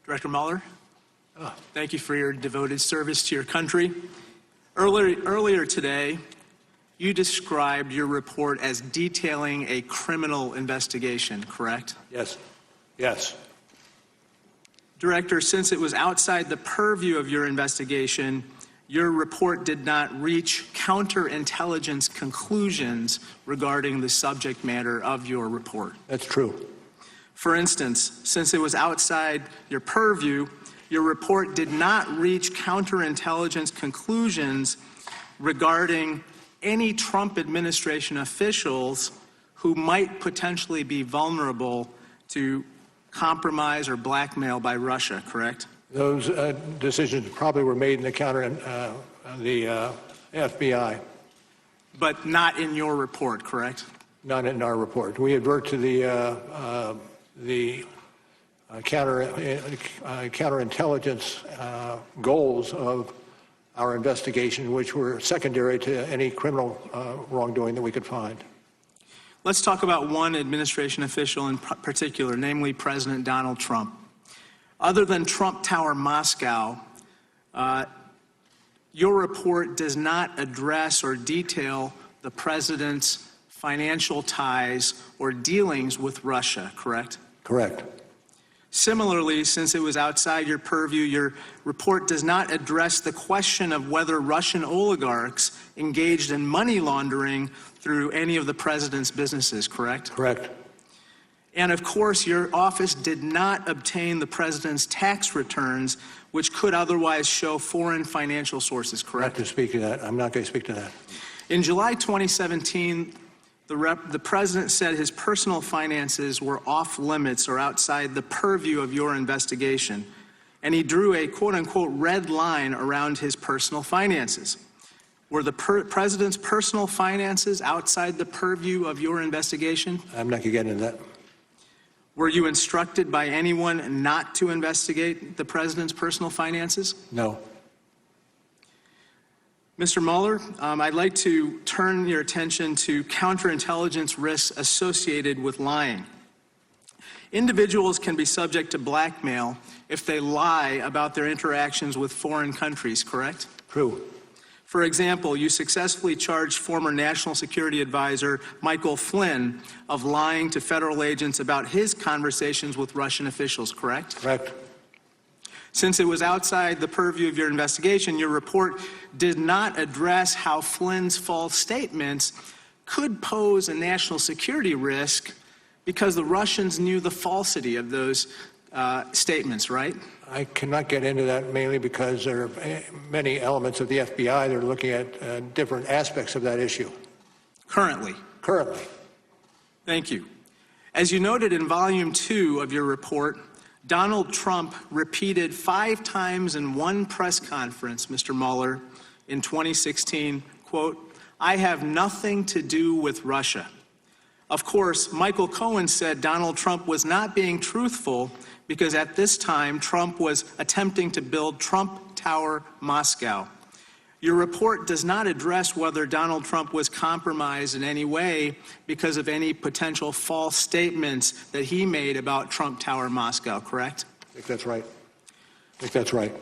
Director Mueller, thank you for your devoted service to your country. Earlier today, you described your report as detailing a criminal investigation, correct? Yes. Yes. Director, since it was outside the purview of your investigation, your report did not reach counterintelligence conclusions regarding the subject matter of your report. That's true. For instance, since it was outside your purview, your report did not reach counterintelligence conclusions regarding any Trump administration officials who might potentially be vulnerable to compromise or blackmail by Russia, correct? Those decisions probably were made in the FBI. But not in your report, correct? Not in our report. We advert to the counterintelligence goals of our investigation, which were secondary to any criminal wrongdoing that we could find. Let's talk about one administration official in particular, namely President Donald Trump. Other than Trump Tower Moscow, your report does not address or detail the president's financial ties or dealings with Russia, correct? Correct. Similarly, since it was outside your purview, your report does not address the question of whether Russian oligarchs engaged in money laundering through any of the president's businesses, correct? Correct. And of course, your office did not obtain the president's tax returns, which could otherwise show foreign financial sources, correct? Not to speak to that. I'm not going to speak to that. In July 2017, the president said his personal finances were off limits or outside the purview of your investigation, and he drew a quote-unquote red line around his personal finances. Were the president's personal finances outside the purview of your investigation? I'm not going to get into that. Were you instructed by anyone not to investigate the president's personal finances? No. Mr. Mueller, I'd like to turn your attention to counterintelligence risks associated with lying. Individuals can be subject to blackmail if they lie about their interactions with foreign countries, correct? True. For example, you successfully charged former National Security Advisor Michael Flynn of lying to federal agents about his conversations with Russian officials, correct? Correct. Since it was outside the purview of your investigation, your report did not address how Flynn's false statements could pose a national security risk because the Russians knew the falsity of those statements, right? I cannot get into that mainly because there are many elements of the FBI that are looking at different aspects of that issue. Currently? Currently. Thank you. As you noted in Volume 2 of your report, Donald Trump repeated 5 times in one press conference, Mr. Mueller, in 2016, quote, "I have nothing to do with Russia." Of course, Michael Cohen said Donald Trump was not being truthful because at this time, Trump was attempting to build Trump Tower Moscow. Your report does not address whether Donald Trump was compromised in any way because of any potential false statements that he made about Trump Tower Moscow, correct? I think that's right. I think that's right.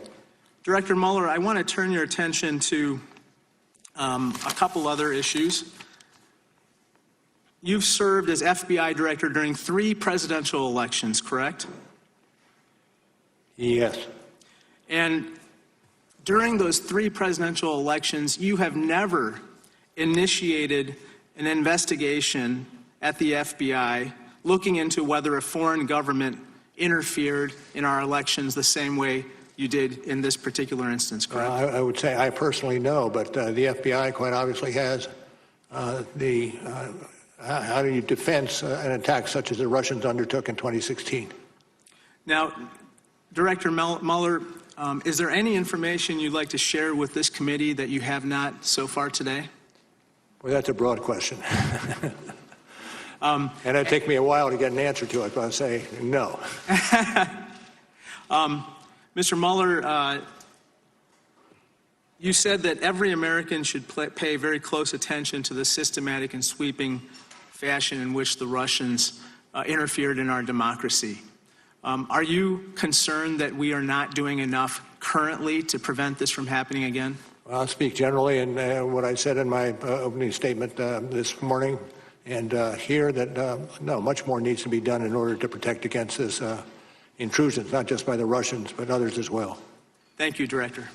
Director Mueller, I want to turn your attention to a couple other issues. You've served as FBI director during 3 presidential elections, correct? Yes. And during those 3 presidential elections, you have never initiated an investigation at the FBI looking into whether a foreign government interfered in our elections the same way you did in this particular instance, correct? I would say I personally know, but the FBI quite obviously has how do you defend an attack such as the Russians undertook in 2016? Now, Director Mueller, is there any information you'd like to share with this committee that you have not so far today? Well, that's a broad question. And it'd take me a while to get an answer to it, but I'd say no. Mr. Mueller, you said that every American should pay very close attention to the systematic and sweeping fashion in which the Russians interfered in our democracy. Are you concerned that we are not doing enough currently to prevent this from happening again? Well, I'll speak generally, and what I said in my opening statement this morning and here that, no, much more needs to be done in order to protect against this intrusions, not just by the Russians, but others as well. Thank you, Director.